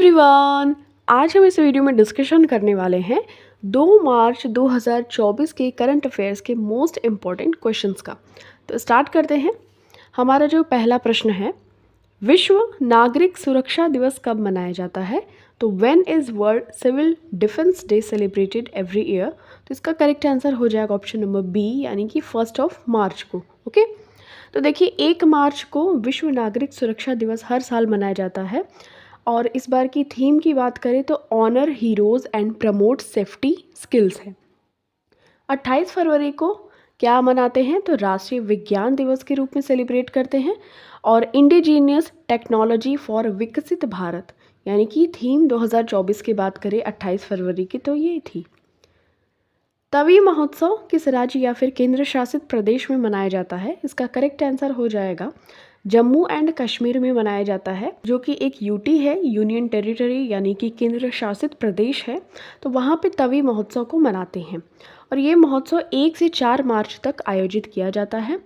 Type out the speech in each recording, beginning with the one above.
Everyone, आज हम इस वीडियो में डिस्कशन करने वाले हैं 2 मार्च 2024 के करंट अफेयर्स के मोस्ट इम्पॉर्टेंट क्वेश्चंस का। तो स्टार्ट करते हैं। हमारा जो पहला प्रश्न है, विश्व नागरिक सुरक्षा दिवस कब मनाया जाता है? तो when is world civil defence day celebrated every year? तो इसका करेक्ट आंसर हो जाएगा ऑप्शन नंबर बी, यानी कि 1 मार्च को। ओके, तो देखिए 1 मार्च को विश्व नागरिक सुरक्षा दिवस हर साल मनाया जाता है और इस बार की थीम की बात करें तो honour heroes and promote safety skills है। 28 फरवरी को क्या मनाते हैं? तो राष्ट्रीय विज्ञान दिवस के रूप में सेलिब्रेट करते हैं और इंडिजीनियस टेक्नोलॉजी फॉर विकसित भारत, यानी कि थीम 2024 की बात करें 28 फरवरी की तो ये थी। तवी महोत्सव किस राज्य या फिर केंद्र शासित प्रदेश में मनाया जाता है? इसका करेक्ट आंसर हो जाएगा जम्मू एंड कश्मीर में मनाया जाता है, जो कि एक यूटी है, यूनियन टेरिटरी, यानी कि केंद्र शासित प्रदेश है। तो वहाँ पे तवी महोत्सव को मनाते हैं और ये महोत्सव 1 से 4 मार्च तक आयोजित किया जाता है।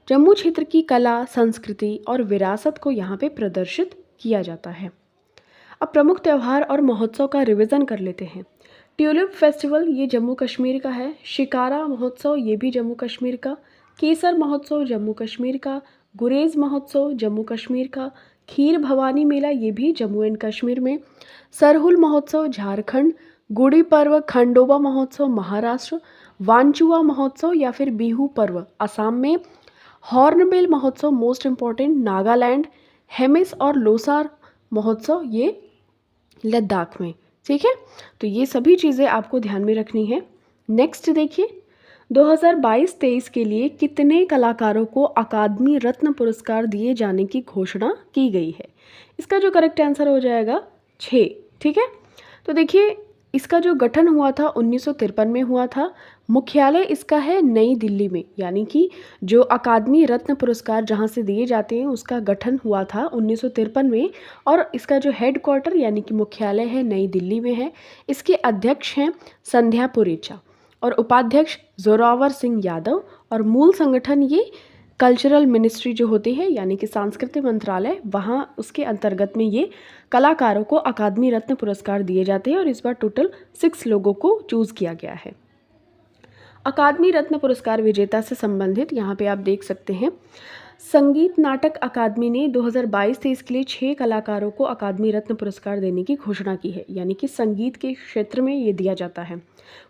जम्मू क्षेत्र की कला, संस्कृति और विरासत को यहाँ पे प्रदर्शित किया जाता है। अब प्रमुख त्यौहार और महोत्सव का रिवीजन कर लेते हैं। ट्यूलिप फेस्टिवल ये जम्मू कश्मीर का है। शिकारा महोत्सव ये भी जम्मू कश्मीर का। केसर महोत्सव जम्मू कश्मीर का। गुरेज महोत्सव जम्मू कश्मीर का। खीर भवानी मेला ये भी जम्मू एंड कश्मीर में। सरहुल महोत्सव झारखंड। गुड़ी पर्व खंडोबा महोत्सव महाराष्ट्र। वांचुआ महोत्सव या फिर बिहू पर्व असम में। हॉर्नबिल महोत्सव मोस्ट इम्पॉर्टेंट नागालैंड। हेमिस और लोसार महोत्सव ये लद्दाख में। ठीक है, तो ये सभी चीज़ें आपको ध्यान में रखनी है। नेक्स्ट देखिए, 2022-23 के लिए कितने कलाकारों को अकादमी रत्न पुरस्कार दिए जाने की घोषणा की गई है? इसका जो करेक्ट आंसर हो जाएगा 6। ठीक है, तो देखिए इसका जो गठन हुआ था 1953 में हुआ था। मुख्यालय इसका है नई दिल्ली में, यानी कि जो अकादमी रत्न पुरस्कार जहाँ से दिए जाते हैं उसका गठन हुआ था 1953 में और इसका जो हेड क्वार्टर यानी कि मुख्यालय है नई दिल्ली में है। इसके अध्यक्ष हैं संध्या पुरेचा और उपाध्यक्ष जोरावर सिंह यादव और मूल संगठन ये कल्चरल मिनिस्ट्री जो होती है, यानी कि सांस्कृतिक मंत्रालय, वहाँ उसके अंतर्गत में ये कलाकारों को अकादमी रत्न पुरस्कार दिए जाते हैं और इस बार टोटल 6 लोगों को चूज़ किया गया है। अकादमी रत्न पुरस्कार विजेता से संबंधित यहाँ पे आप देख सकते हैं, संगीत नाटक अकादमी ने 2022-23 के लिए 6 कलाकारों को अकादमी रत्न पुरस्कार देने की घोषणा की है, यानी कि संगीत के क्षेत्र में ये दिया जाता है।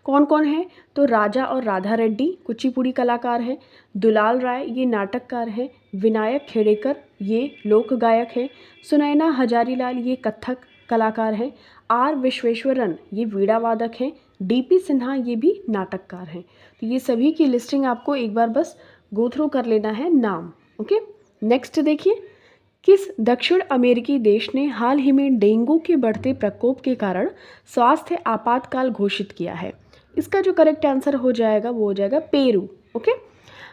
कौन कौन है? तो राजा और राधा रेड्डी कुचिपुड़ी कलाकार हैं। दुलाल राय ये नाटककार हैं। विनायक खेड़ेकर ये लोक गायक हैं। सुनैना हजारीलाल ये कथक कलाकार हैं। आर विश्वेश्वरन ये वीणा वादक हैं। डीपी सिन्हा ये भी नाटककार हैं। तो ये सभी की लिस्टिंग आपको एक बार बस गो थ्रू कर लेना है नाम। ओके, नेक्स्ट देखिए, किस दक्षिण अमेरिकी देश ने हाल ही में डेंगू के बढ़ते प्रकोप के कारण स्वास्थ्य आपातकाल घोषित किया है? इसका जो करेक्ट आंसर हो जाएगा वो हो जाएगा पेरू। ओके,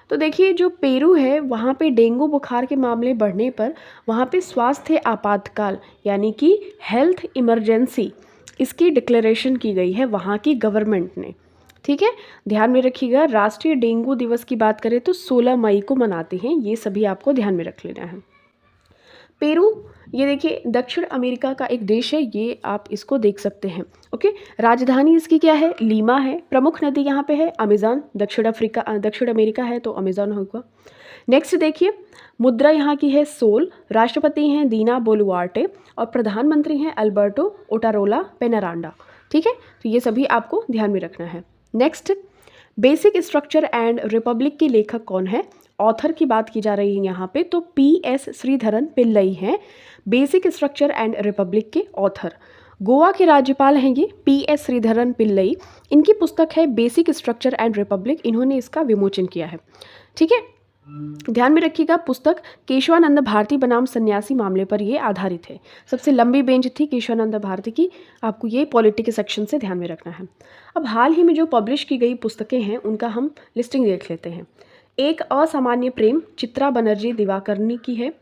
तो देखिए जो पेरू है वहाँ पे डेंगू बुखार के मामले बढ़ने पर वहाँ पे स्वास्थ्य आपातकाल यानी कि हेल्थ इमरजेंसी इसकी डिक्लेरेशन की गई है वहाँ की गवर्नमेंट ने। ठीक है, ध्यान में रखिएगा। राष्ट्रीय डेंगू दिवस की बात करें तो 16 मई को मनाते हैं, ये सभी आपको ध्यान में रख लेना है। पेरू ये देखिए दक्षिण अमेरिका का एक देश है, ये आप इसको देख सकते हैं। ओके, राजधानी इसकी क्या है? लीमा है। प्रमुख नदी यहाँ पे है अमेज़न। दक्षिण अमेरिका है तो अमेज़न होगा। नेक्स्ट देखिए, मुद्रा यहाँ की है सोल। राष्ट्रपति हैं दीना बोलुआर्टे और प्रधानमंत्री हैं अल्बर्टो ओटारोला पेनारांडा। ठीक है, तो ये सभी आपको ध्यान में रखना है। Next, basic structure and Republic के लेखक कौन है? ऑथर की बात की जा रही है यहाँ पे, तो PS श्रीधरन पिल्लई हैं बेसिक स्ट्रक्चर एंड रिपब्लिक के ऑथर। गोवा के राज्यपाल हैं ये PS श्रीधरन पिल्लई। इनकी पुस्तक है बेसिक स्ट्रक्चर एंड रिपब्लिक, इन्होंने इसका विमोचन किया है। ठीक है, ध्यान में रखिएगा, पुस्तक केशवानंद भारती बनाम सन्यासी मामले पर ये आधारित है। सबसे लंबी बेंच थी केशवानंद भारती की, आपको ये पॉलिटी के सेक्शन से ध्यान में रखना है। अब हाल ही में जो पब्लिश की गई पुस्तकें हैं उनका हम लिस्टिंग देख लेते हैं। एक असामान्य प्रेम चित्रा बनर्जी दिवाकरनी की है।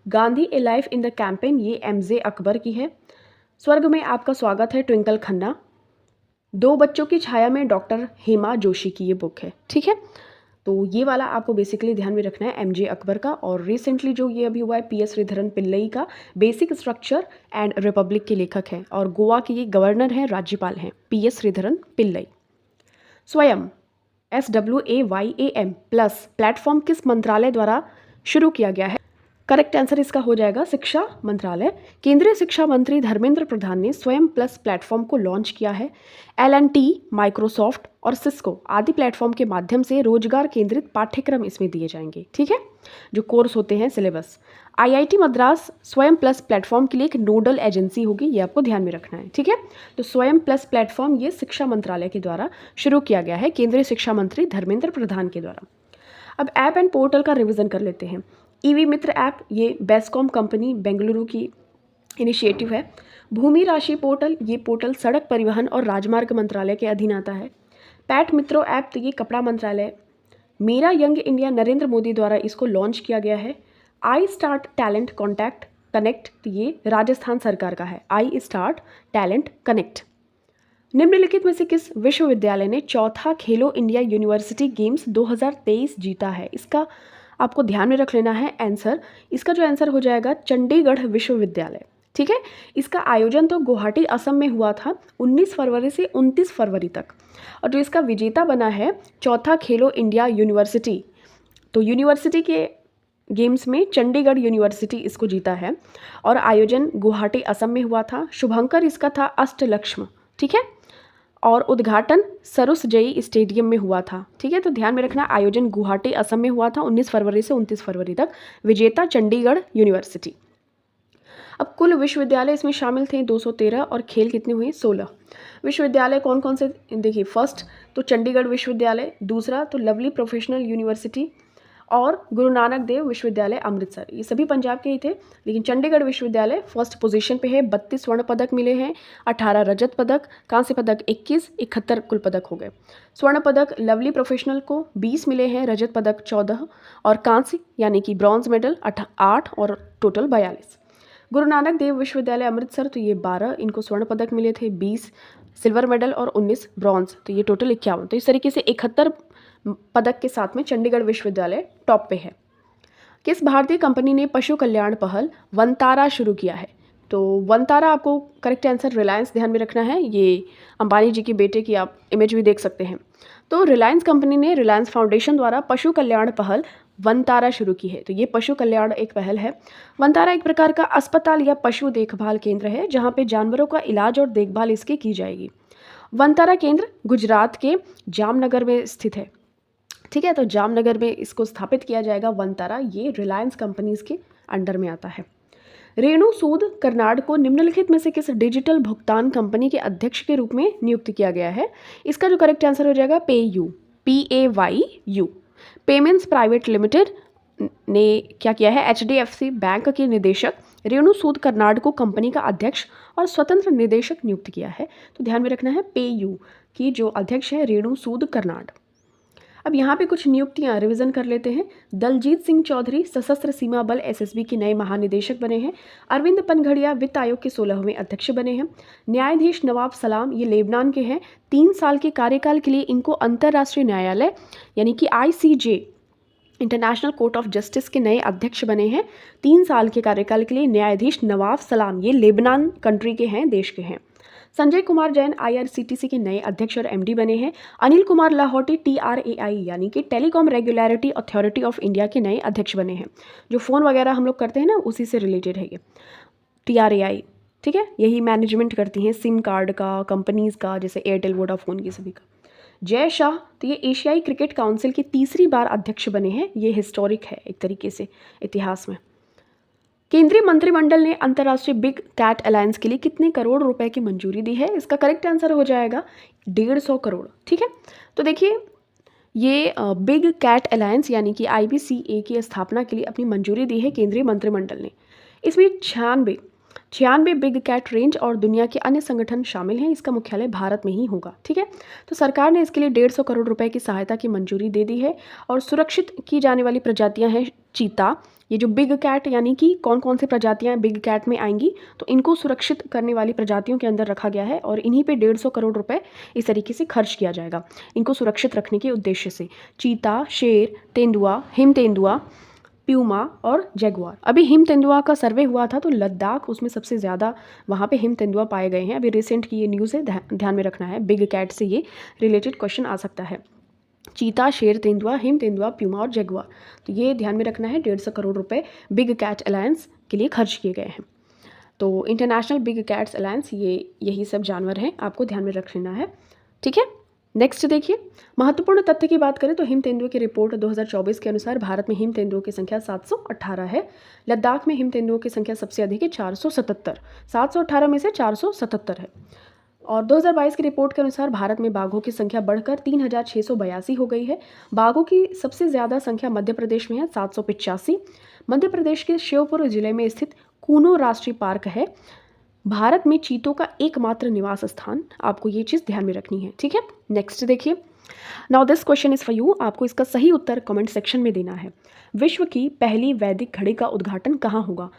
गांधी ए लाइफ इन द कैंपेन ये MJ अकबर की है। स्वर्ग में आपका स्वागत है ट्विंकल खन्ना। 2 बच्चों की छाया में डॉक्टर हेमा जोशी की ये बुक है। ठीक है, तो ये वाला आपको बेसिकली ध्यान में रखना है एमजे अकबर का। और रिसेंटली जो ये अभी हुआ है पीएस श्रीधरन पिल्लई का, बेसिक स्ट्रक्चर एंड रिपब्लिक के लेखक हैं और गोवा के ये गवर्नर हैं, राज्यपाल हैं, पीएस श्रीधरन पिल्लई। स्वयं SWAYAM प्लस प्लेटफॉर्म किस मंत्रालय द्वारा शुरू किया गया है? करेक्ट आंसर इसका हो जाएगा शिक्षा मंत्रालय। केंद्रीय शिक्षा मंत्री धर्मेंद्र प्रधान ने स्वयं प्लस प्लेटफॉर्म को लॉन्च किया है। L&T, माइक्रोसॉफ्ट और सिस्को आदि प्लेटफॉर्म के माध्यम से रोजगार केंद्रित पाठ्यक्रम इसमें दिए जाएंगे, ठीक है, जो कोर्स होते हैं सिलेबस। IIT मद्रास स्वयं प्लस प्लेटफॉर्म के लिए एक नोडल एजेंसी होगी, ये आपको ध्यान में रखना है, ठीक है। तो स्वयं प्लस प्लेटफॉर्म ये शिक्षा मंत्रालय के द्वारा शुरू किया गया है, केंद्रीय शिक्षा मंत्री धर्मेंद्र प्रधान के द्वारा। अब ऐप एंड पोर्टल का रिवीजन कर लेते हैं। ईवी मित्र ऐप ये बेस्कॉम कंपनी बेंगलुरु की इनिशिएटिव है। भूमि राशि पोर्टल ये पोर्टल सड़क परिवहन और राजमार्ग मंत्रालय के अधीन आता है। पैट मित्रो ऐप तो ये कपड़ा मंत्रालय। मेरा यंग इंडिया नरेंद्र मोदी द्वारा इसको लॉन्च किया गया है। I start talent contact connect तो ये राजस्थान सरकार का है, आई स्टार्ट टैलेंट कनेक्ट। निम्नलिखित में से किस विश्वविद्यालय ने चौथा खेलो इंडिया यूनिवर्सिटी गेम्स 2023 जीता है? इसका आपको ध्यान में रख लेना है आंसर। इसका जो आंसर हो जाएगा चंडीगढ़ विश्वविद्यालय, ठीक है। इसका आयोजन तो गुवाहाटी असम में हुआ था 19 फरवरी से 29 फरवरी तक, और जो इसका विजेता बना है चौथा खेलो इंडिया यूनिवर्सिटी, तो यूनिवर्सिटी के गेम्स में चंडीगढ़ यूनिवर्सिटी इसको जीता है और आयोजन गुवाहाटी असम में हुआ था। शुभंकर इसका था अष्टलक्ष्म, ठीक है, और उद्घाटन सरुसजई स्टेडियम में हुआ था, ठीक है। तो ध्यान में रखना आयोजन गुवाहाटी असम में हुआ था 19 फरवरी से 29 फरवरी तक, विजेता चंडीगढ़ यूनिवर्सिटी। अब कुल विश्वविद्यालय इसमें शामिल थे 213 और खेल कितने हुए 16। विश्वविद्यालय कौन कौन से देखिए, फर्स्ट तो चंडीगढ़ विश्वविद्यालय, दूसरा तो लवली प्रोफेशनल यूनिवर्सिटी और गुरु नानक देव विश्वविद्यालय अमृतसर, ये सभी पंजाब के ही थे। लेकिन चंडीगढ़ विश्वविद्यालय फर्स्ट पोजीशन पे है, 32 स्वर्ण पदक मिले हैं, 18 रजत पदक, कांस्य पदक 21, 71 कुल पदक हो गए। स्वर्ण पदक लवली प्रोफेशनल को 20 मिले हैं, रजत पदक 14 और कांस्य यानी कि ब्रॉन्ज मेडल 8 और टोटल 42। गुरु नानक देव विश्वविद्यालय अमृतसर तो ये 12, इनको स्वर्ण पदक मिले थे, 20 सिल्वर मेडल और 19 ब्रॉन्ज, तो ये टोटल 51। तो इस तरीके से 71 पदक के साथ में चंडीगढ़ विश्वविद्यालय टॉप पे है। किस भारतीय कंपनी ने पशु कल्याण पहल वनतारा शुरू किया है? तो वनतारा आपको करेक्ट आंसर रिलायंस ध्यान में रखना है, ये अंबानी जी के बेटे की आप इमेज भी देख सकते हैं। तो रिलायंस कंपनी ने रिलायंस फाउंडेशन द्वारा पशु कल्याण पहल वनतारा शुरू की है। तो ये पशु कल्याण एक पहल है। वनतारा एक प्रकार का अस्पताल या पशु देखभाल केंद्र है जहाँ पे जानवरों का इलाज और देखभाल इसकी की जाएगी। वनतारा केंद्र गुजरात के जामनगर में स्थित है, ठीक है। तो जामनगर में इसको स्थापित किया जाएगा वनतारा, ये रिलायंस कंपनीज के अंडर में आता है। रेणु सूद कर्नाड को निम्नलिखित में से किस डिजिटल भुगतान कंपनी के अध्यक्ष के रूप में नियुक्त किया गया है? इसका जो करेक्ट आंसर हो जाएगा PayU, PAYU। Payments private limited ने क्या किया है? HDFC बैंक के निदेशक रेणु सूद कर्नाड को कंपनी का अध्यक्ष और स्वतंत्र निदेशक नियुक्त किया है। तो ध्यान में रखना है पेयू की जो अध्यक्ष है रेणु सूद कर्नाड। अब यहाँ पे कुछ नियुक्तियाँ रिवीजन कर लेते हैं। दलजीत सिंह चौधरी सशस्त्र सीमा बल SSB के नए महानिदेशक बने हैं। अरविंद पनघड़िया वित्त आयोग के 16वें अध्यक्ष बने हैं। न्यायाधीश नवाब सलाम ये लेबनान के हैं, 3 साल के कार्यकाल के लिए इनको अंतर्राष्ट्रीय न्यायालय यानी कि ICJ international court of justice के नए अध्यक्ष बने हैं। 3 साल के कार्यकाल के लिए न्यायाधीश नवाब सलाम ये लेबनान कंट्री के हैं, देश के हैं। संजय कुमार जैन IRCTC के नए अध्यक्ष और MD बने हैं। अनिल कुमार लाहौटी TRAI यानी कि telecom regulatory authority of India के नए अध्यक्ष बने हैं। जो फ़ोन वगैरह हम लोग करते हैं ना, उसी से रिलेटेड है ये TRAI, ठीक है। यही मैनेजमेंट करती हैं सिम कार्ड का, कंपनीज़ का, जैसे एयरटेल, वोडाफोन की सभी का। जय शाह तो ये एशियाई क्रिकेट काउंसिल के 3री बार अध्यक्ष बने हैं, ये हिस्टोरिक है एक तरीके से इतिहास में। केंद्रीय मंत्रिमंडल ने अंतर्राष्ट्रीय बिग कैट अलायंस के लिए कितने करोड़ रुपए की मंजूरी दी है? इसका करेक्ट आंसर हो जाएगा 150 करोड़, ठीक है। तो देखिए ये बिग कैट अलायंस यानी कि IBCA की स्थापना के लिए अपनी मंजूरी दी है केंद्रीय मंत्रिमंडल ने। इसमें 96 बिग कैट रेंज और दुनिया के अन्य संगठन शामिल हैं। इसका मुख्यालय भारत में ही होगा, ठीक है। तो सरकार ने इसके लिए 150 करोड़ रुपए की सहायता की मंजूरी दे दी है। और सुरक्षित की जाने वाली प्रजातियां हैं चीता, ये जो बिग कैट यानी कि कौन कौन सी प्रजातियाँ बिग कैट में आएंगी, तो इनको सुरक्षित करने वाली प्रजातियों के अंदर रखा गया है और इन्हीं पे 150 करोड़ रुपए इस तरीके से खर्च किया जाएगा इनको सुरक्षित रखने के उद्देश्य से। चीता, शेर, तेंदुआ, हिम तेंदुआ, प्यूमा और जैगुआर। अभी हिम तेंदुआ का सर्वे हुआ था तो लद्दाख उसमें सबसे ज़्यादा वहाँ पे हिम तेंदुआ पाए गए हैं। अभी रिसेंट की ये न्यूज़ है, ध्यान में रखना है। बिग कैट से ये रिलेटेड क्वेश्चन आ सकता है। चीता, शेर, तेंदुआ, हिम तेंदुआ, प्यूमा और जैगुआर, तो ये ध्यान में रखना है। 150 करोड़ रुपए बिग कैट अलायंस के लिए खर्च किए गए हैं। तो इंटरनेशनल बिग कैट्स अलायंस, ये यही सब जानवर हैं, आपको ध्यान में रख लेना है, ठीक है। नेक्स्ट देखिए, महत्वपूर्ण तथ्य की बात करें तो हिम तेंदुए की रिपोर्ट 2024 के अनुसार भारत में हिम तेंदुओं की संख्या 718 है। लद्दाख में हिम तेंदुओं की संख्या सबसे अधिक है, 477। 718 में से 477 है। और 2022 की रिपोर्ट के अनुसार भारत में बाघों की संख्या बढ़कर 3682 हो गई है। बाघों की सबसे ज़्यादा संख्या मध्य प्रदेश में है, 785। मध्य प्रदेश के श्योपुर जिले में स्थित कूनो राष्ट्रीय पार्क है भारत में चीतों का एकमात्र निवास स्थान। आपको ये चीज़ ध्यान में रखनी है, ठीक है। नेक्स्ट देखिए, now this question is for you. आपको इसका सही उत्तर कमेंट सेक्शन में देना है। विश्व की पहली वैदिक घड़ी का उद्घाटन कहाँ होगा?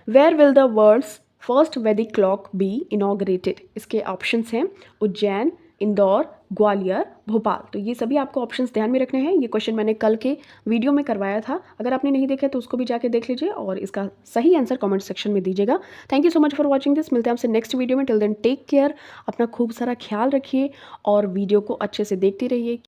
Where will the world's first Vedic clock be inaugurated? इसके ऑप्शंस हैं उज्जैन, इंदौर, ग्वालियर, भोपाल। तो ये सभी आपको ऑप्शंस ध्यान में रखने हैं। ये क्वेश्चन मैंने कल के वीडियो में करवाया था, अगर आपने नहीं देखा तो उसको भी जाके देख लीजिए और इसका सही आंसर कमेंट सेक्शन में दीजिएगा। Thank you so much for watching this. मिलते हैं आपसे नेक्स्ट वीडियो में। टिल देन टेक केयर, अपना खूब सारा ख्याल रखिए और वीडियो को अच्छे से देखते रहिए।